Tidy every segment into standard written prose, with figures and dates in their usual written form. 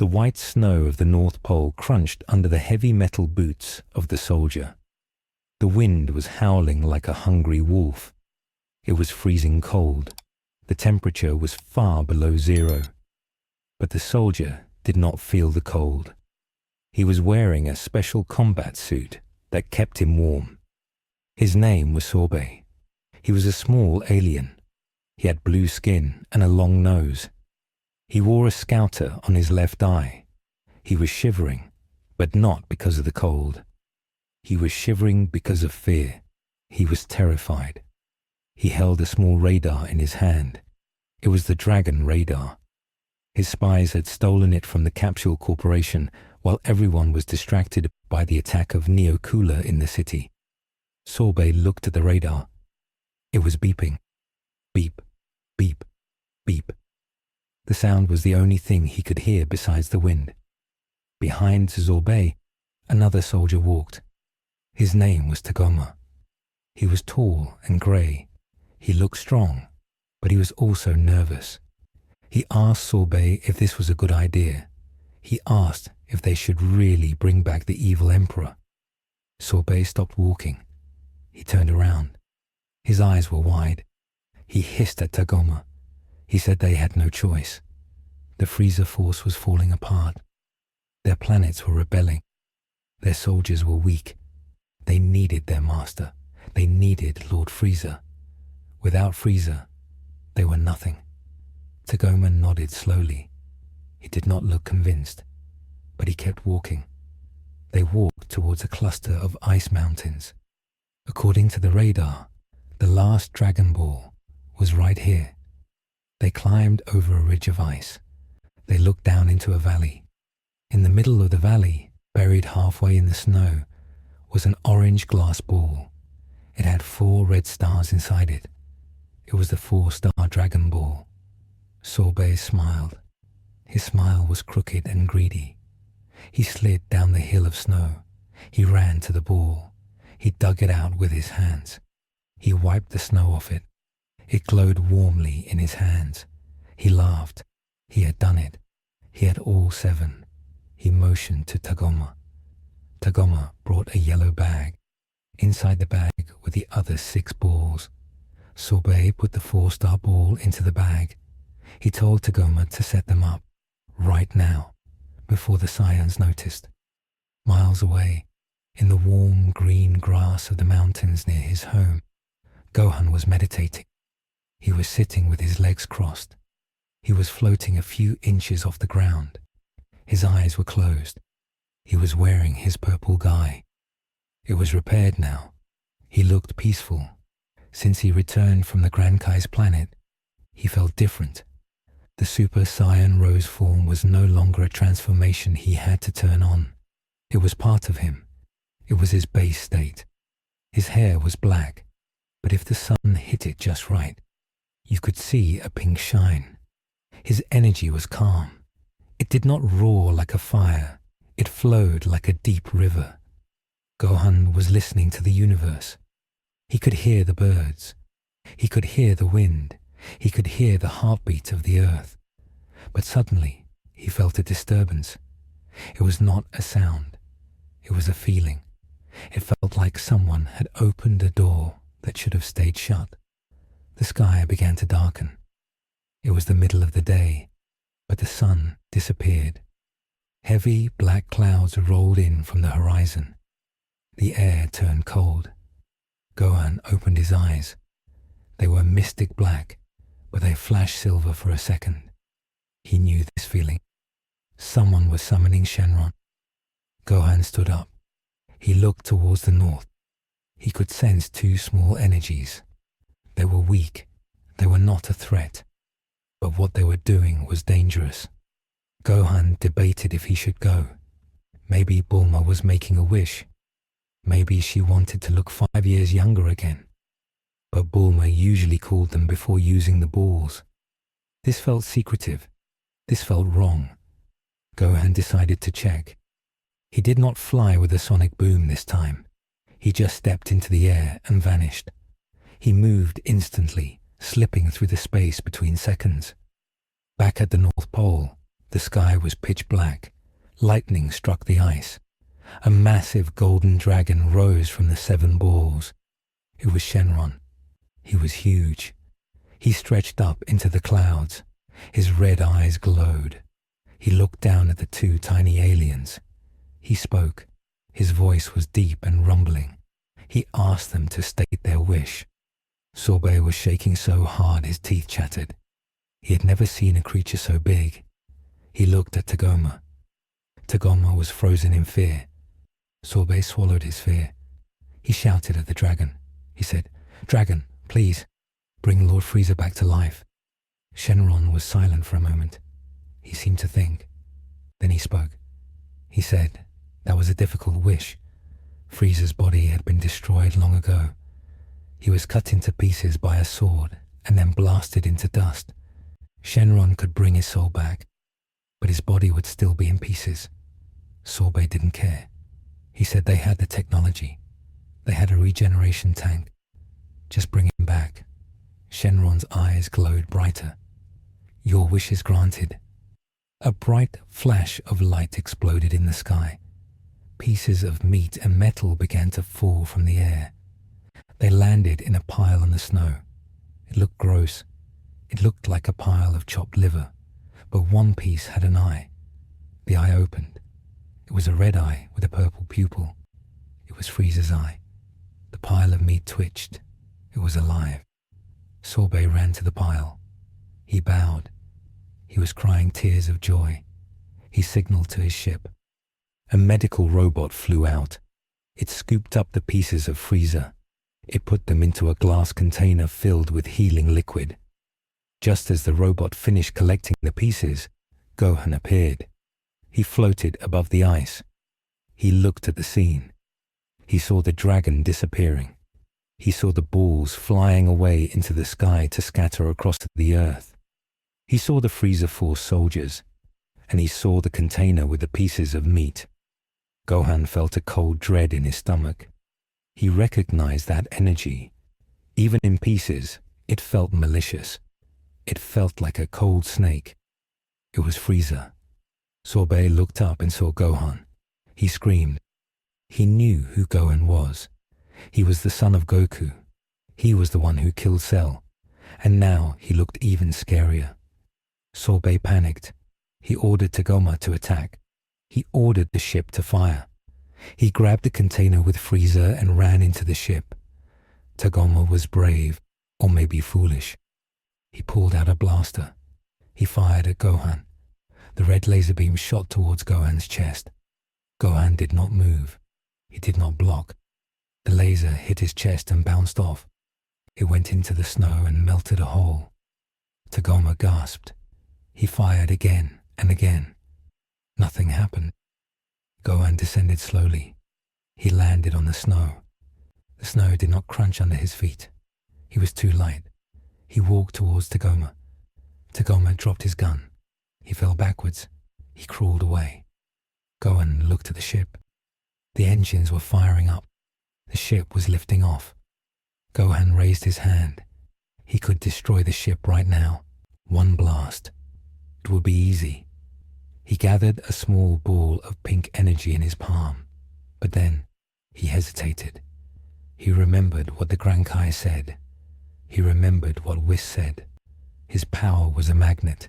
The white snow of the North Pole crunched under the heavy metal boots of the soldier. The wind was howling like a hungry wolf. It was freezing cold. The temperature was far below zero. But the soldier did not feel the cold. He was wearing a special combat suit that kept him warm. His name was Sorbet. He was a small alien. He had blue skin and a long nose. He wore a scouter on his left eye. He was shivering, but not because of the cold. He was shivering because of fear. He was terrified. He held a small radar in his hand. It was the Dragon radar. His spies had stolen it from the Capsule Corporation while everyone was distracted by the attack of Neo Cooler in the city. Sorbet looked at the radar. It was beeping. Beep, beep, beep. The sound was the only thing he could hear besides the wind. Behind Sorbet, another soldier walked. His name was Tagoma. He was tall and grey. He looked strong, but he was also nervous. He asked Sorbet if this was a good idea. He asked if they should really bring back the evil emperor. Sorbet stopped walking. He turned around. His eyes were wide. He hissed at Tagoma. He said they had no choice. The Freezer force was falling apart. Their planets were rebelling. Their soldiers were weak. They needed their master. They needed Lord Freezer. Without Freezer, they were nothing. Tagoma nodded slowly. He did not look convinced, but he kept walking. They walked towards a cluster of ice mountains. According to the radar, the last Dragon Ball was right here. They climbed over a ridge of ice. They looked down into a valley. In the middle of the valley, buried halfway in the snow, was an orange glass ball. It had 4 red stars inside it. It was the 4-star Dragon Ball. Sorbet smiled. His smile was crooked and greedy. He slid down the hill of snow. He ran to the ball. He dug it out with his hands. He wiped the snow off it. It glowed warmly in his hands. He laughed. He had done it. He had all 7. He motioned to Tagoma. Tagoma brought a yellow bag. Inside the bag were the other 6 balls. Sorbet put the 4-star ball into the bag. He told Tagoma to set them up, right now, before the Saiyans noticed. Miles away, in the warm green grass of the mountains near his home, Gohan was meditating. He was sitting with his legs crossed. He was floating a few inches off the ground. His eyes were closed. He was wearing his purple guy. It was repaired now. He looked peaceful. Since he returned from the Grand Kai's planet, he felt different. The Super Saiyan Rose form was no longer a transformation he had to turn on. It was part of him. It was his base state. His hair was black, but if the sun hit it just right, you could see a pink shine. His energy was calm. It did not roar like a fire. It flowed like a deep river. Gohan was listening to the universe. He could hear the birds. He could hear the wind. He could hear the heartbeat of the earth. But suddenly, he felt a disturbance. It was not a sound. It was a feeling. It felt like someone had opened a door that should have stayed shut. The sky began to darken. It was the middle of the day, but the sun disappeared. Heavy black clouds rolled in from the horizon. The air turned cold. Gohan opened his eyes. They were mystic black, but they flashed silver for a second. He knew this feeling. Someone was summoning Shenron. Gohan stood up. He looked towards the north. He could sense 2 small energies. They were weak. They were not a threat. But what they were doing was dangerous. Gohan debated if he should go. Maybe Bulma was making a wish. Maybe she wanted to look 5 years younger again. But Bulma usually called them before using the balls. This felt secretive. This felt wrong. Gohan decided to check. He did not fly with a sonic boom this time. He just stepped into the air and vanished. He moved instantly, slipping through the space between seconds. Back at the North Pole, The sky was pitch black. Lightning struck the ice. A massive golden dragon rose from the 7 balls. It was Shenron. He was huge. He stretched up into the clouds. His red eyes glowed. He looked down at the 2 tiny aliens. He spoke. His voice was deep and rumbling. He asked them to state their wish. Sorbet was shaking so hard his teeth chattered. He had never seen a creature so big. He looked at Tagoma. Tagoma was frozen in fear. Sorbet swallowed his fear. He shouted at the dragon. He said, "Dragon, please, bring Lord Frieza back to life." Shenron was silent for a moment. He seemed to think. Then he spoke. He said that was a difficult wish. Frieza's body had been destroyed long ago. He was cut into pieces by a sword and then blasted into dust. Shenron could bring his soul back, but his body would still be in pieces. Sorbet didn't care. He said they had the technology. They had a regeneration tank. Just bring him back. Shenron's eyes glowed brighter. "Your wish is granted." A bright flash of light exploded in the sky. Pieces of meat and metal began to fall from the air. They landed in a pile on the snow. It looked gross. It looked like a pile of chopped liver, but one piece had an eye. The eye opened. It was a red eye with a purple pupil. It was Frieza's eye. The pile of meat twitched. It was alive. Sorbet ran to the pile. He bowed. He was crying tears of joy. He signaled to his ship. A medical robot flew out. It scooped up the pieces of Frieza. It put them into a glass container filled with healing liquid. Just as the robot finished collecting the pieces, Gohan appeared. He floated above the ice. He looked at the scene. He saw the dragon disappearing. He saw the balls flying away into the sky to scatter across the earth. He saw the Frieza Force soldiers, and he saw the container with the pieces of meat. Gohan felt a cold dread in his stomach. He recognized that energy. Even in pieces, it felt malicious. It felt like a cold snake. It was Frieza. Sorbet looked up and saw Gohan. He screamed. He knew who Gohan was. He was the son of Goku. He was the one who killed Cell. And now he looked even scarier. Sorbet panicked. He ordered Tagoma to attack. He ordered the ship to fire. He grabbed the container with Frieza and ran into the ship. Tagoma was brave, or maybe foolish. He pulled out a blaster. He fired at Gohan. The red laser beam shot towards Gohan's chest. Gohan did not move. He did not block. The laser hit his chest and bounced off. It went into the snow and melted a hole. Tagoma gasped. He fired again and again. Nothing happened. Gohan descended slowly. He landed on the snow. The snow did not crunch under his feet. He was too light. He walked towards Tagoma. Tagoma dropped his gun. He fell backwards. He crawled away. Gohan looked at the ship. The engines were firing up. The ship was lifting off. Gohan raised his hand. He could destroy the ship right now. One blast. It would be easy. He gathered a small ball of pink energy in his palm. But then he hesitated. He remembered what the Grand Kai said. He remembered what Whis said. His power was a magnet.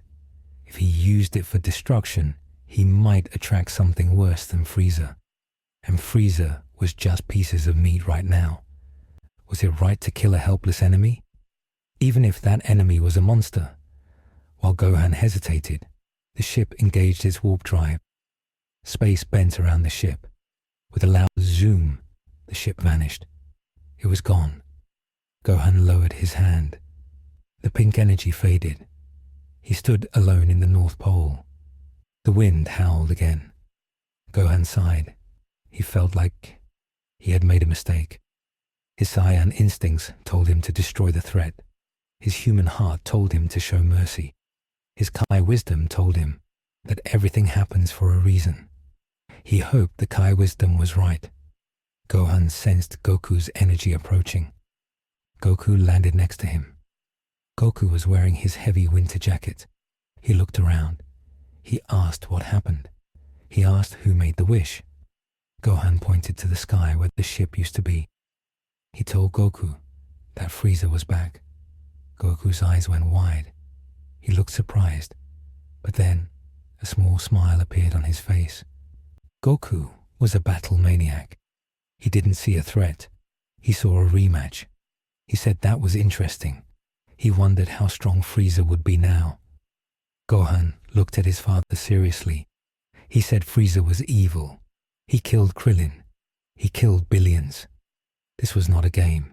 If he used it for destruction, he might attract something worse than Frieza. And Frieza was just pieces of meat right now. Was it right to kill a helpless enemy? Even if that enemy was a monster? While Gohan hesitated, the ship engaged its warp drive. Space bent around the ship. With a loud zoom, the ship vanished. It was gone. Gohan lowered his hand. The pink energy faded. He stood alone in the North Pole. The wind howled again. Gohan sighed. He felt like he had made a mistake. His Saiyan instincts told him to destroy the threat. His human heart told him to show mercy. His Kai wisdom told him that everything happens for a reason. He hoped the Kai wisdom was right. Gohan sensed Goku's energy approaching. Goku landed next to him. Goku was wearing his heavy winter jacket. He looked around. He asked what happened. He asked who made the wish. Gohan pointed to the sky where the ship used to be. He told Goku that Frieza was back. Goku's eyes went wide. He looked surprised, but then a small smile appeared on his face. Goku was a battle maniac. He didn't see a threat. He saw a rematch. He said that was interesting. He wondered how strong Frieza would be now. Gohan looked at his father seriously. He said Frieza was evil. He killed Krillin. He killed billions. This was not a game.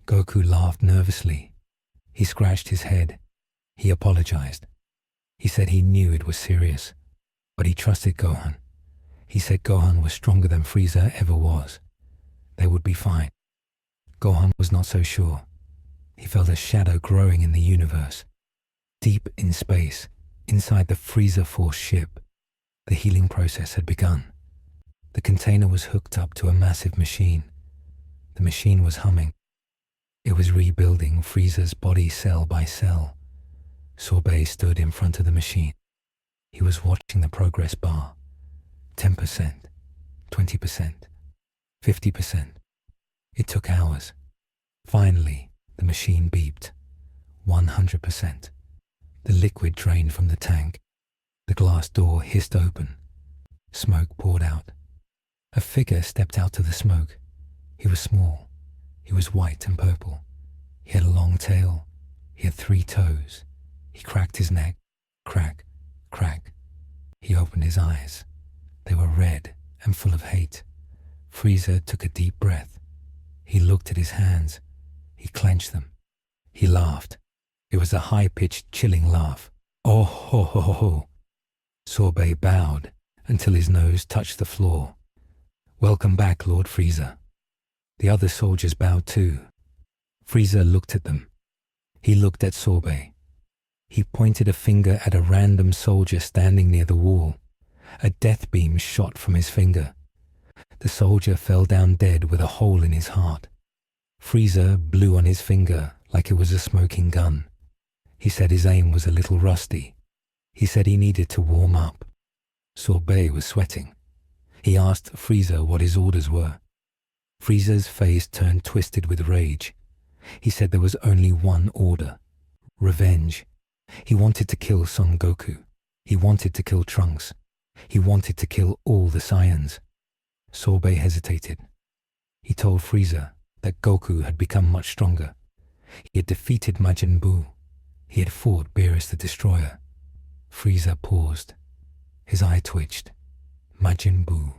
Goku laughed nervously. He scratched his head. He apologized. He said he knew it was serious, but he trusted Gohan. He said Gohan was stronger than Frieza ever was. They would be fine. Gohan was not so sure. He felt a shadow growing in the universe. Deep in space, inside the Frieza Force ship, the healing process had begun. The container was hooked up to a massive machine. The machine was humming. It was rebuilding Frieza's body cell by cell. Sorbet stood in front of the machine. He was watching the progress bar. 10%, 20%, 50%. It took hours. Finally, the machine beeped. 100%. The liquid drained from the tank. The glass door hissed open. Smoke poured out. A figure stepped out of the smoke. He was small. He was white and purple. He had a long tail. He had 3 toes. He cracked his neck. Crack, crack. He opened his eyes. They were red and full of hate. Frieza took a deep breath. He looked at his hands. He clenched them. He laughed. It was a high-pitched, chilling laugh. Oh ho ho ho ho. Sorbet bowed until his nose touched the floor. Welcome back, Lord Frieza. The other soldiers bowed too. Frieza looked at them. He looked at Sorbet. He pointed a finger at a random soldier standing near the wall. A death beam shot from his finger. The soldier fell down dead with a hole in his heart. Frieza blew on his finger like it was a smoking gun. He said his aim was a little rusty. He said he needed to warm up. Sorbet was sweating. He asked Frieza what his orders were. Frieza's face turned twisted with rage. He said there was only one order: revenge. He wanted to kill Son Goku. He wanted to kill Trunks. He wanted to kill all the Saiyans. Sorbet hesitated. He told Frieza that Goku had become much stronger. He had defeated Majin Buu. He had fought Beerus the Destroyer. Frieza paused. His eye twitched. Majin Buu.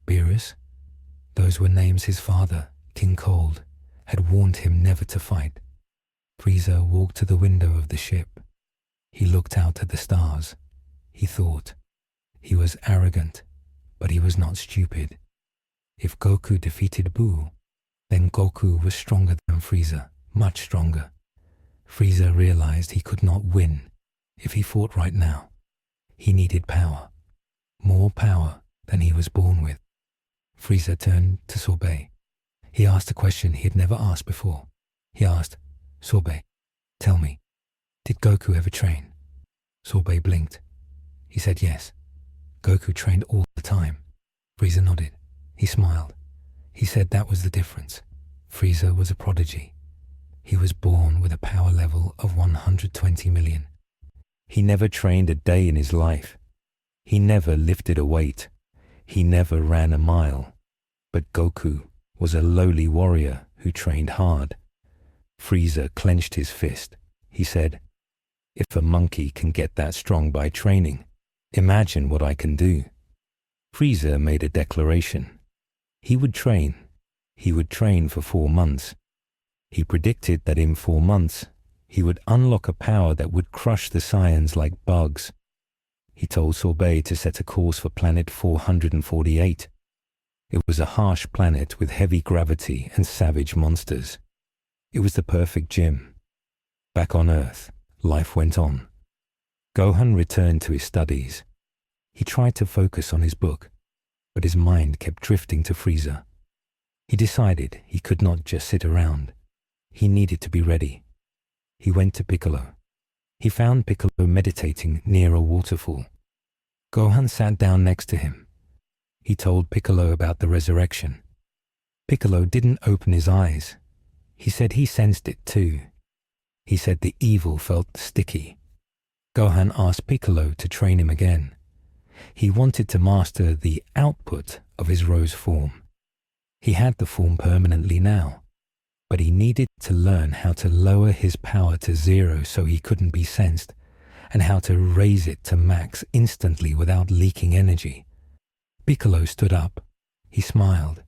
Beerus? Those were names his father, King Cold, had warned him never to fight. Frieza walked to the window of the ship. He looked out at the stars. He thought. He was arrogant, but he was not stupid. If Goku defeated Buu, then Goku was stronger than Frieza, much stronger. Frieza realized he could not win if he fought right now. He needed power, more power than he was born with. Frieza turned to Sorbet. He asked a question he had never asked before. He asked, Sorbet, tell me, did Goku ever train? Sorbet blinked. He said yes. Goku trained all the time. Frieza nodded. He smiled. He said that was the difference. Frieza was a prodigy. He was born with a power level of 120 million. He never trained a day in his life. He never lifted a weight. He never ran a mile. But Goku was a lowly warrior who trained hard. Frieza clenched his fist. He said, if a monkey can get that strong by training, imagine what I can do. Frieza made a declaration. He would train. He would train for 4 months. He predicted that in 4 months, he would unlock a power that would crush the Saiyans like bugs. He told Sorbet to set a course for planet 448. It was a harsh planet with heavy gravity and savage monsters. It was the perfect gym. Back on Earth, life went on. Gohan returned to his studies. He tried to focus on his book, but his mind kept drifting to Frieza. He decided he could not just sit around. He needed to be ready. He went to Piccolo. He found Piccolo meditating near a waterfall. Gohan sat down next to him. He told Piccolo about the resurrection. Piccolo didn't open his eyes. He said he sensed it too. He said the evil felt sticky. Gohan asked Piccolo to train him again. He wanted to master the output of his Rose form. He had the form permanently now, but he needed to learn how to lower his power to 0 so he couldn't be sensed, and how to raise it to max instantly without leaking energy. Piccolo stood up. He smiled.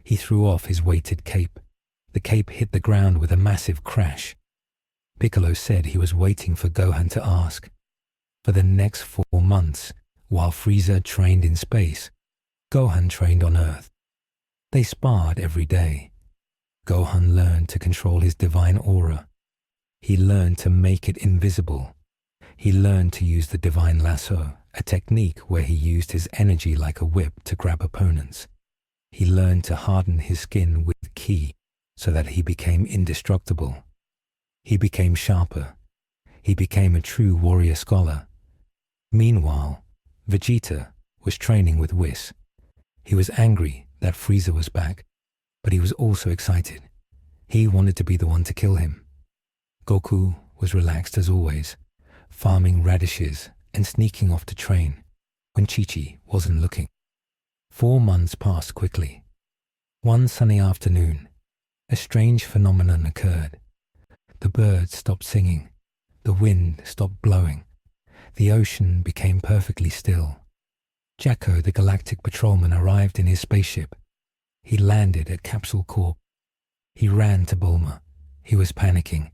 He threw off his weighted cape. The cape hit the ground with a massive crash. Piccolo said he was waiting for Gohan to ask. For the next 4 months, while Frieza trained in space, Gohan trained on Earth. They sparred every day. Gohan learned to control his divine aura. He learned to make it invisible. He learned to use the divine lasso, a technique where he used his energy like a whip to grab opponents. He learned to harden his skin with ki so that he became indestructible. He became sharper. He became a true warrior scholar. Meanwhile, Vegeta was training with Whis. He was angry that Frieza was back, but he was also excited. He wanted to be the one to kill him. Goku was relaxed as always, farming radishes and sneaking off to train when Chi-Chi wasn't looking. 4 months passed quickly. One sunny afternoon, a strange phenomenon occurred. The birds stopped singing. The wind stopped blowing. The ocean became perfectly still. Jacko, the galactic patrolman, arrived in his spaceship. He landed at Capsule Corp. He ran to Bulma. He was panicking.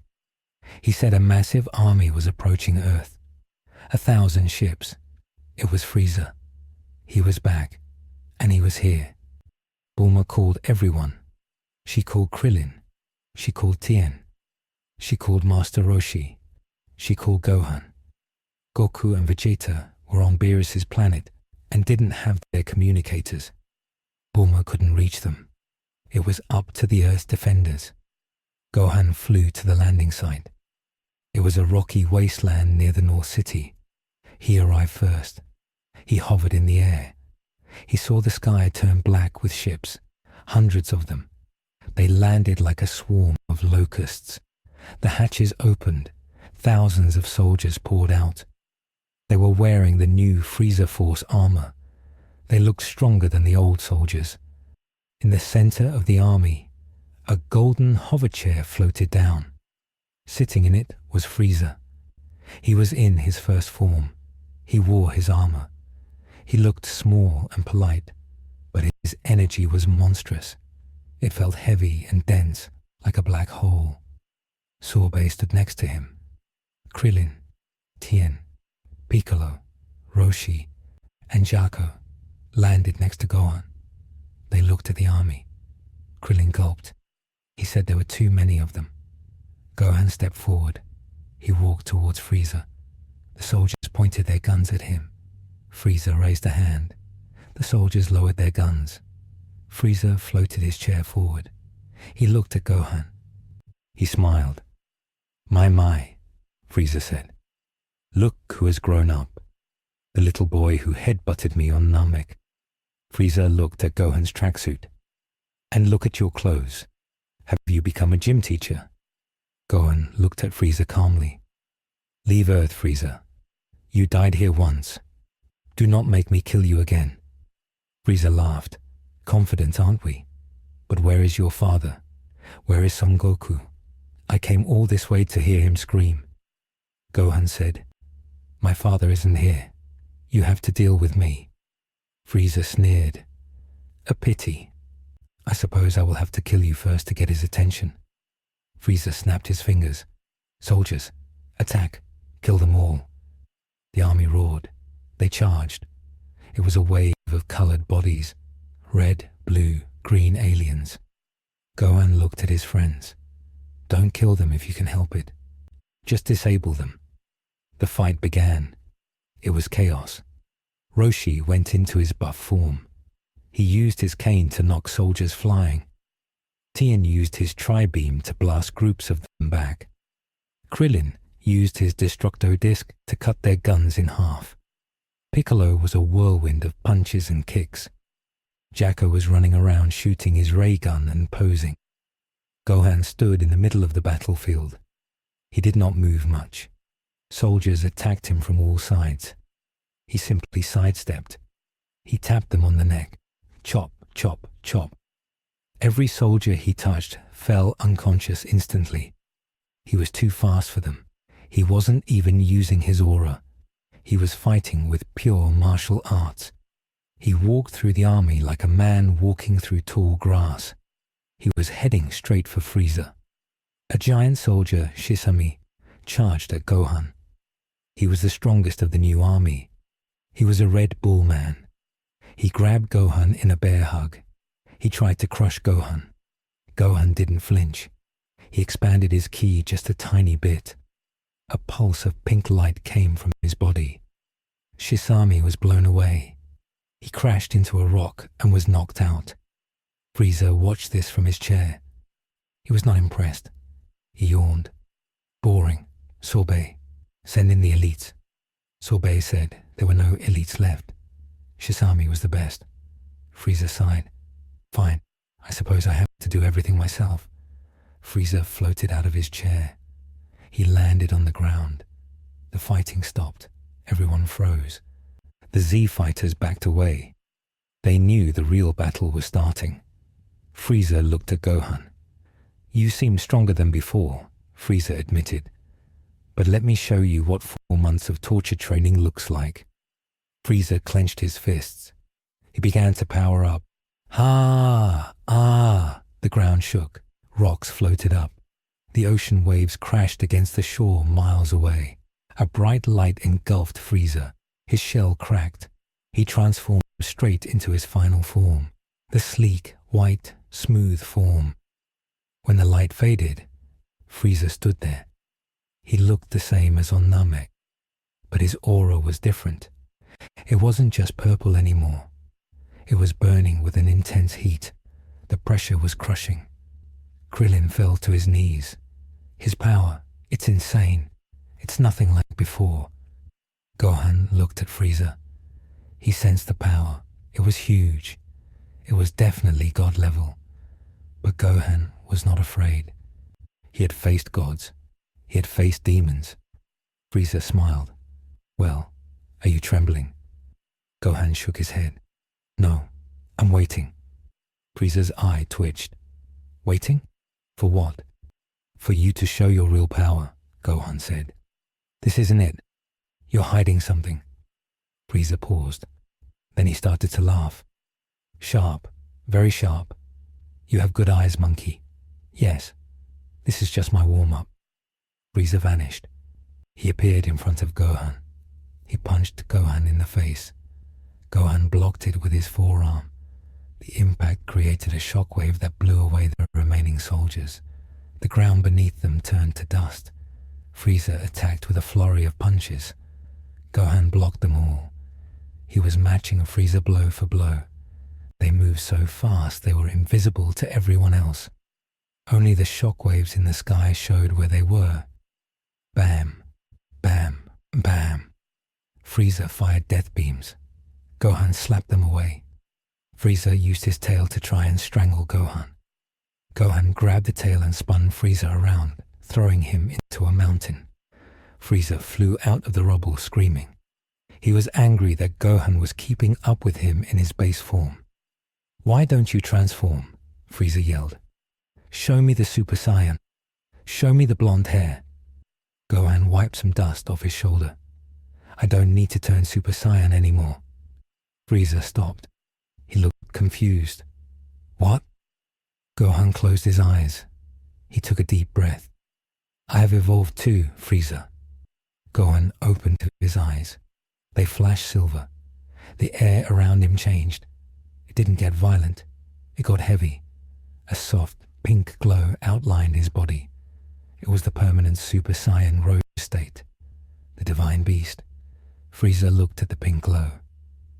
He said a massive army was approaching Earth. 1,000 ships. It was Frieza. He was back, and he was here. Bulma called everyone. She called Krillin. She called Tien. She called Master Roshi. She called Gohan. Goku and Vegeta were on Beerus's planet and didn't have their communicators. Bulma couldn't reach them. It was up to the Earth's defenders. Gohan flew to the landing site. It was a rocky wasteland near the North City. He arrived first. He hovered in the air. He saw the sky turn black with ships, hundreds of them. They landed like a swarm of locusts. The hatches opened. Thousands of soldiers poured out. They were wearing the new Frieza Force armor. They looked stronger than the old soldiers. In the center of the army, a golden hover chair floated down. Sitting in it was Frieza. He was in his first form. He wore his armor. He looked small and polite, but his energy was monstrous. It felt heavy and dense, like a black hole. Sorbet stood next to him. Krillin, Tien, Piccolo, Roshi, and Jacko landed next to Gohan. They looked at the army. Krillin gulped. He said there were too many of them. Gohan stepped forward. He walked towards Frieza. The soldiers pointed their guns at him. Frieza raised a hand. The soldiers lowered their guns. Frieza floated his chair forward. He looked at Gohan. He smiled. My, Frieza said. Look who has grown up. The little boy who headbutted me on Namek. Frieza looked at Gohan's tracksuit. And look at your clothes. Have you become a gym teacher? Gohan looked at Frieza calmly. Leave Earth, Frieza. You died here once. Do not make me kill you again. Frieza laughed. Confident, aren't we? But where is your father? Where is Son Goku? I came all this way to hear him scream. Gohan said, My father isn't here. You have to deal with me. Frieza sneered. A pity. I suppose I will have to kill you first to get his attention. Frieza snapped his fingers. Soldiers, attack. Kill them all. The army roared. They charged. It was a wave of colored bodies. Red, blue, green aliens. Gohan looked at his friends. Don't kill them if you can help it. Just disable them. The fight began. It was chaos. Roshi went into his buff form. He used his cane to knock soldiers flying. Tien used his tri-beam to blast groups of them back. Krillin used his Destructo Disc to cut their guns in half. Piccolo was a whirlwind of punches and kicks. Jacko was running around shooting his ray gun and posing. Gohan stood in the middle of the battlefield. He did not move much. Soldiers attacked him from all sides. He simply sidestepped. He tapped them on the neck. Chop, chop, chop. Every soldier he touched fell unconscious instantly. He was too fast for them. He wasn't even using his aura. He was fighting with pure martial arts. He walked through the army like a man walking through tall grass. He was heading straight for Frieza. A giant soldier, Shisami, charged at Gohan. He was the strongest of the new army. He was a Red Bull man. He grabbed Gohan in a bear hug. He tried to crush Gohan. Gohan didn't flinch. He expanded his ki just a tiny bit. A pulse of pink light came from his body. Shisami was blown away. He crashed into a rock and was knocked out. Frieza watched this from his chair. He was not impressed. He yawned. Boring. Sorbet. Send in the elites. Sorbet said there were no elites left. Shisami was the best. Frieza sighed. Fine. I suppose I have to do everything myself. Frieza floated out of his chair. He landed on the ground. The fighting stopped. Everyone froze. The Z fighters backed away. They knew the real battle was starting. Frieza looked at Gohan. You seem stronger than before, Frieza admitted. But let me show you what 4 months of torture training looks like. Frieza clenched his fists. He began to power up. Ha! Ah! The ground shook. Rocks floated up. The ocean waves crashed against the shore miles away. A bright light engulfed Frieza. His shell cracked. He transformed straight into his final form. The sleek, white, smooth form. When the light faded, Frieza stood there. He looked the same as on Namek, but his aura was different. It wasn't just purple anymore. It was burning with an intense heat. The pressure was crushing. Krillin fell to his knees. His power, it's insane. It's nothing like before. Gohan looked at Frieza. He sensed the power. It was huge. It was definitely God level. But Gohan was not afraid. He had faced gods. He had faced demons. Frieza smiled. Well, are you trembling? Gohan shook his head. No, I'm waiting. Frieza's eye twitched. Waiting? For what? For you to show your real power, Gohan said. This isn't it. You're hiding something. Frieza paused. Then he started to laugh. Sharp, very sharp. You have good eyes, monkey. Yes, this is just my warm-up. Frieza vanished. He appeared in front of Gohan. He punched Gohan in the face. Gohan blocked it with his forearm. The impact created a shockwave that blew away the remaining soldiers. The ground beneath them turned to dust. Frieza attacked with a flurry of punches. Gohan blocked them all. He was matching Frieza blow for blow. They moved so fast they were invisible to everyone else. Only the shockwaves in the sky showed where they were. Bam, bam, bam. Frieza fired death beams. Gohan slapped them away. Frieza used his tail to try and strangle Gohan. Gohan grabbed the tail and spun Frieza around, throwing him into a mountain. Frieza flew out of the rubble screaming. He was angry that Gohan was keeping up with him in his base form. Why don't you transform? Frieza yelled. Show me the Super Saiyan. Show me the blonde hair. Gohan wiped some dust off his shoulder. I don't need to turn Super Saiyan anymore. Frieza stopped. He looked confused. What? Gohan closed his eyes. He took a deep breath. I have evolved too, Frieza. Gohan opened his eyes. They flashed silver. The air around him changed. It didn't get violent. It got heavy. A soft, pink glow outlined his body. It was the permanent Super Saiyan Rose state. The divine beast. Frieza looked at the pink glow.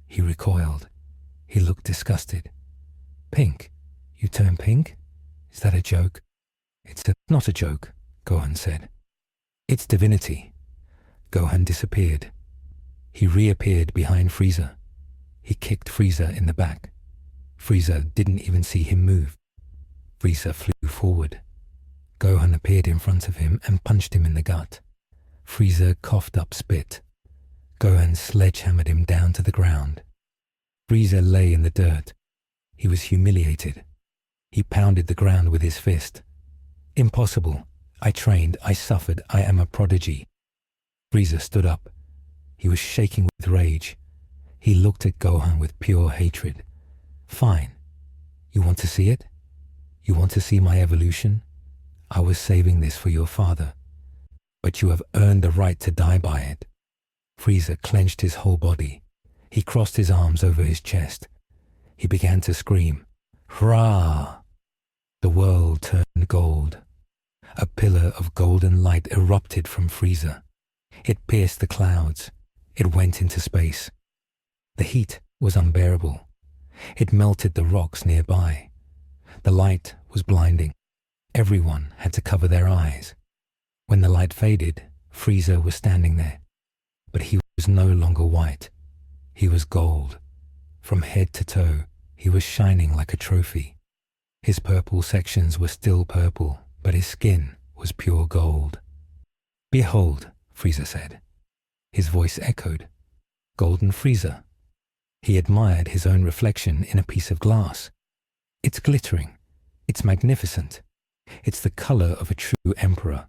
He recoiled. He looked disgusted. Pink? You turn pink? Is that a joke? It's not a joke, Gohan said. It's divinity. Gohan disappeared. He reappeared behind Frieza. He kicked Frieza in the back. Frieza didn't even see him move. Frieza flew forward. Gohan appeared in front of him and punched him in the gut. Frieza coughed up spit. Gohan sledgehammered him down to the ground. Frieza lay in the dirt. He was humiliated. He pounded the ground with his fist. Impossible. I trained. I suffered. I am a prodigy. Frieza stood up. He was shaking with rage. He looked at Gohan with pure hatred. Fine. You want to see it? You want to see my evolution? I was saving this for your father. But you have earned the right to die by it. Frieza clenched his whole body. He crossed his arms over his chest. He began to scream. Hurrah! The world turned gold. A pillar of golden light erupted from Frieza. It pierced the clouds. It went into space. The heat was unbearable. It melted the rocks nearby. The light was blinding. Everyone had to cover their eyes. When the light faded, Frieza was standing there. But he was no longer white. He was gold. From head to toe, he was shining like a trophy. His purple sections were still purple, but his skin was pure gold. Behold, Frieza said. His voice echoed. Golden Frieza. He admired his own reflection in a piece of glass. It's glittering. It's magnificent. It's the color of a true emperor.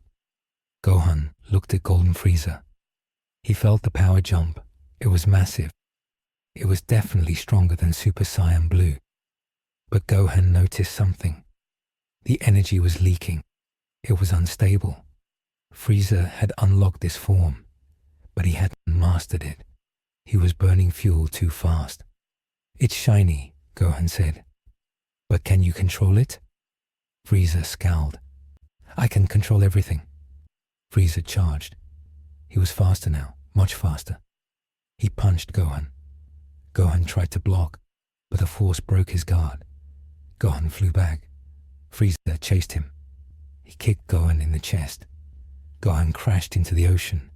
Gohan looked at Golden Frieza. He felt the power jump. It was massive. It was definitely stronger than Super Saiyan Blue. But Gohan noticed something. The energy was leaking. It was unstable. Frieza had unlocked this form, but he hadn't mastered it. He was burning fuel too fast. It's shiny, Gohan said. But can you control it? Frieza scowled. I can control everything. Frieza charged. He was faster now, much faster. He punched Gohan. Gohan tried to block, but the force broke his guard. Gohan flew back. Frieza chased him. He kicked Gohan in the chest. Gohan crashed into the ocean.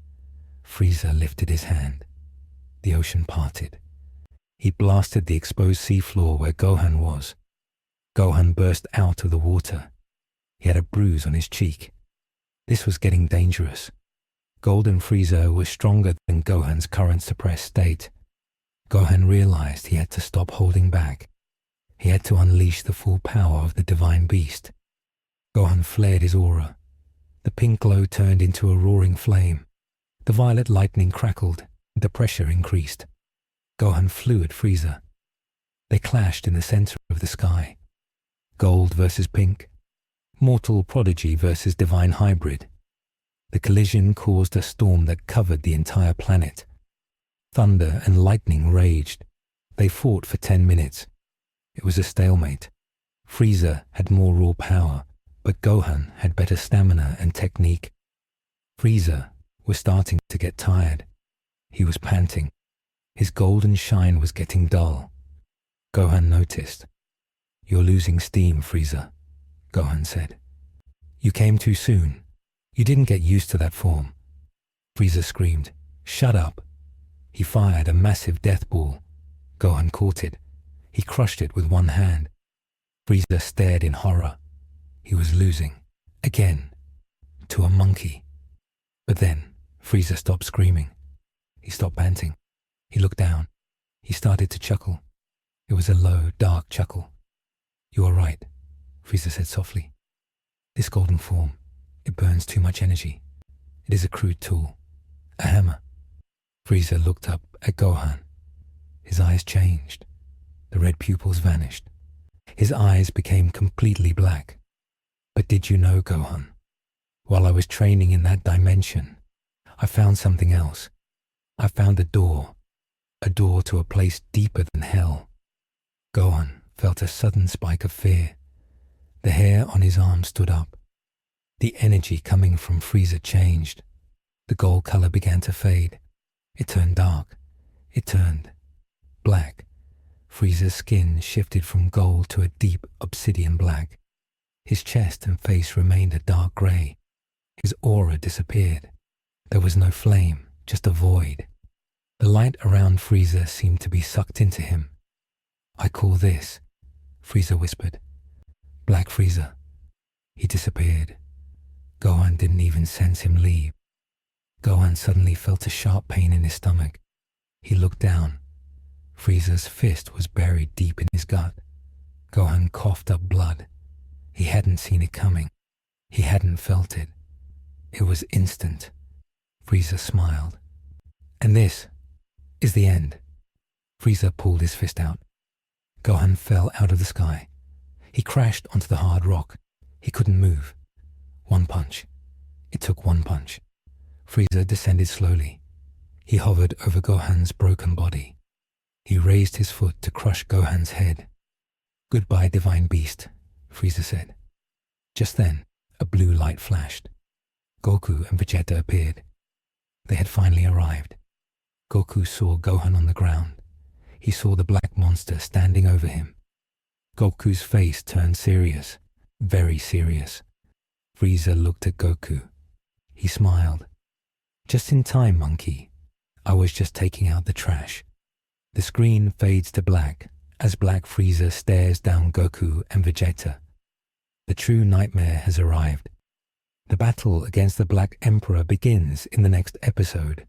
Frieza lifted his hand. The ocean parted. He blasted the exposed seafloor where Gohan was. Gohan burst out of the water. He had a bruise on his cheek. This was getting dangerous. Golden Frieza was stronger than Gohan's current suppressed state. Gohan realized he had to stop holding back. He had to unleash the full power of the divine beast. Gohan flared his aura. The pink glow turned into a roaring flame. The violet lightning crackled. The pressure increased. Gohan flew at Frieza. They clashed in the center of the sky. Gold versus pink. Mortal prodigy versus divine hybrid. The collision caused a storm that covered the entire planet. Thunder and lightning raged. They fought for 10 minutes. It was a stalemate. Frieza had more raw power, but Gohan had better stamina and technique. Frieza was starting to get tired. He was panting. His golden shine was getting dull. Gohan noticed. You're losing steam, Frieza, Gohan said. You came too soon. You didn't get used to that form. Frieza screamed, Shut up. He fired a massive death ball. Gohan caught it. He crushed it with one hand. Frieza stared in horror. He was losing. Again. To a monkey. But then, Frieza stopped screaming. He stopped panting. He looked down. He started to chuckle. It was a low, dark chuckle. You are right, Frieza said softly. This golden form, it burns too much energy. It is a crude tool. A hammer. Frieza looked up at Gohan. His eyes changed. The red pupils vanished. His eyes became completely black. But did you know, Gohan? While I was training in that dimension, I found something else. I found a door to a place deeper than hell. Gohan felt a sudden spike of fear. The hair on his arm stood up. The energy coming from Frieza changed. The gold color began to fade. It turned dark. It turned black. Frieza's skin shifted from gold to a deep obsidian black. His chest and face remained a dark gray. His aura disappeared. There was no flame, just a void. The light around Frieza seemed to be sucked into him. "I call this," Frieza whispered. "Black Frieza." He disappeared. Gohan didn't even sense him leave. Gohan suddenly felt a sharp pain in his stomach. He looked down. Frieza's fist was buried deep in his gut. Gohan coughed up blood. He hadn't seen it coming. He hadn't felt it. It was instant. Frieza smiled. "And this is the end." Frieza pulled his fist out. Gohan fell out of the sky. He crashed onto the hard rock. He couldn't move. One punch. It took one punch. Frieza descended slowly. He hovered over Gohan's broken body. He raised his foot to crush Gohan's head. "Goodbye, divine beast," Frieza said. Just then, a blue light flashed. Goku and Vegeta appeared. They had finally arrived. Goku saw Gohan on the ground. He saw the black monster standing over him. Goku's face turned serious, very serious. Frieza looked at Goku. He smiled. "Just in time, monkey. I was just taking out the trash." The screen fades to black as Black Frieza stares down Goku and Vegeta. The true nightmare has arrived. The battle against the Black Emperor begins in the next episode.